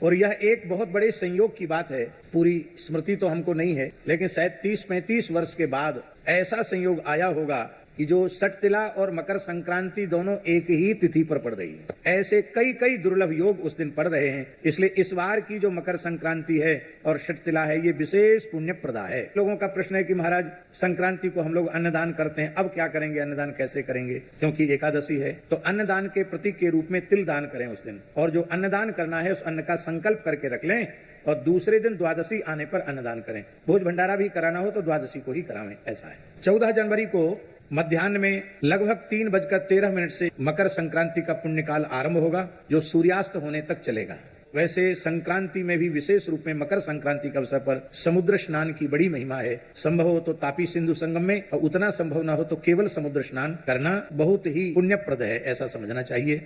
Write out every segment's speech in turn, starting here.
और यह एक बहुत बड़े संयोग की बात है। पूरी स्मृति तो हमको नहीं है, लेकिन शायद 30-35 वर्ष के बाद ऐसा संयोग आया होगा कि जो सटतिला और मकर संक्रांति दोनों एक ही तिथि पर पड़ रही है। ऐसे कई कई दुर्लभ योग उस दिन पड़ रहे हैं। इसलिए इस बार की जो मकर संक्रांति है और सटतिला है, ये विशेष पुण्य प्रदा है। लोगों का प्रश्न है कि महाराज संक्रांति को हम लोग अन्नदान करते हैं, अब क्या करेंगे, अन्नदान कैसे करेंगे, क्योंकि एकादशी है। तो अन्नदान के प्रतीक के रूप में तिल दान करें उस दिन, और जो अन्नदान करना है उस अन्न का संकल्प करके रख लें, और दूसरे दिन द्वादशी आने पर अन्नदान करें। भोज भंडारा भी कराना हो तो द्वादशी को ही करावें, ऐसा है। 14 जनवरी को मध्याह्न में लगभग 3:13 से मकर संक्रांति का पुण्यकाल आरंभ होगा, जो सूर्यास्त होने तक चलेगा। वैसे संक्रांति में भी विशेष रूप में मकर संक्रांति के अवसर पर समुद्र स्नान की बड़ी महिमा है। संभव हो तो तापी सिंधु संगम में, और उतना संभव न हो तो केवल समुद्र स्नान करना बहुत ही पुण्यप्रद है, ऐसा समझना चाहिए।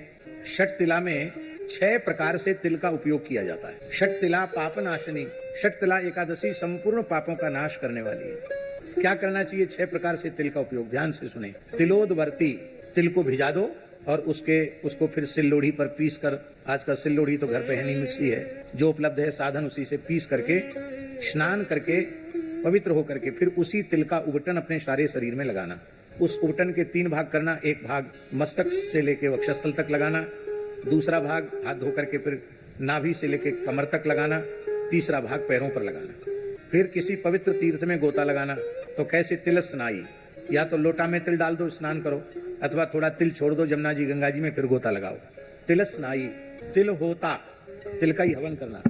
षटतिला में 6 प्रकार से तिल का उपयोग किया जाता है। षटतिला पापनाशनी, षटतिला एकादशी संपूर्ण पापों का नाश करने वाली है। क्या करना चाहिए? 6 प्रकार से तिल का उपयोग, ध्यान से सुने। तिलोदवर्ती, तिल को भिजा दो और उसको फिर सिल्लोड़ी पर पीस कर, आजकल सिल्लोड़ी तो घर पे है नहीं, मिक्सी है, जो उपलब्ध है साधन उसी से पीस करके स्नान करके पवित्र होकर के फिर उसी तिल का उबटन अपने सारे शरीर में लगाना। उस उबटन के 3 भाग करना। एक भाग मस्तक से लेके वक्षस्थल तक लगाना, दूसरा भाग हाथ धो करके फिर नाभि से लेके कमर तक लगाना, तीसरा भाग पैरों पर लगाना। फिर किसी पवित्र तीर्थ में गोता लगाना। तो कैसे? तिल स्नाई, या तो लोटा में तिल डाल दो, स्नान करो, अथवा थोड़ा तिल छोड़ दो जमुना जी गंगा जी में, फिर गोता लगाओ। तिल स्नाई, तिल होता, तिल का ही हवन करना।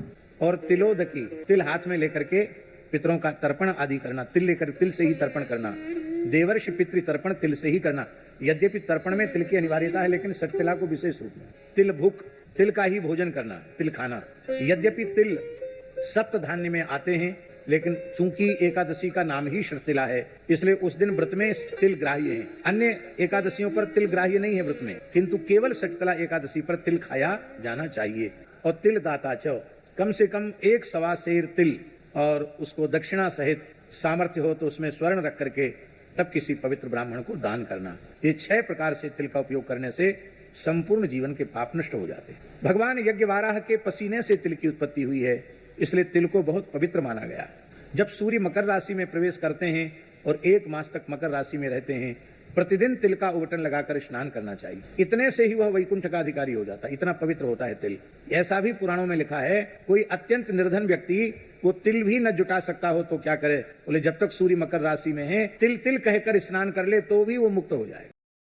और तिलोदकी, तिल हाथ में लेकर के पितरों का तर्पण आदि करना, तिल से ही तर्पण करना। देवर्षि पितृ तर्पण तिल से ही करना। यद्यपि तर्पण में तिल की अनिवार्यता है, लेकिन सटतिला को विशेष रूप में। तिल भुक, तिल का ही भोजन करना, तिल खाना। यद्यपि तिल सप्त धान्य में आते हैं, लेकिन चूंकि एकादशी का नाम ही सटतिला है, इसलिए उस दिन व्रत में तिल ग्राह्य है। अन्य एकादशियों पर तिल ग्राह्य नहीं है व्रत में, किंतु केवल सटतिला एकादशी पर तिल खाया जाना चाहिए। और तिल दाता च, कम से कम 1.25 सेर तिल, और उसको दक्षिणा सहित, सामर्थ्य हो तो उसमें स्वर्ण रख करके तब किसी पवित्र ब्राह्मण को दान करना। ये 6 प्रकार से तिल का उपयोग करने से संपूर्ण जीवन के पाप नष्ट हो जाते हैं। भगवान यज्ञवाराह के पसीने से तिल की उत्पत्ति हुई है, इसलिए तिल को बहुत पवित्र माना गया। जब सूर्य मकर राशि में प्रवेश करते हैं और 1 मास तक मकर राशि में रहते हैं, प्रतिदिन तिल का उबटन लगाकर स्नान करना चाहिए। इतने से ही वह वैकुंठ का अधिकारी हो जाता है, इतना पवित्र होता है तिल। ऐसा भी पुराणों में लिखा है, कोई अत्यंत निर्धन व्यक्ति वो तिल भी न जुटा सकता हो तो क्या करे? बोले जब तक सूर्य मकर राशि में है, तिल तिल कहकर स्नान कर ले तो भी वो मुक्त हो जाएगा।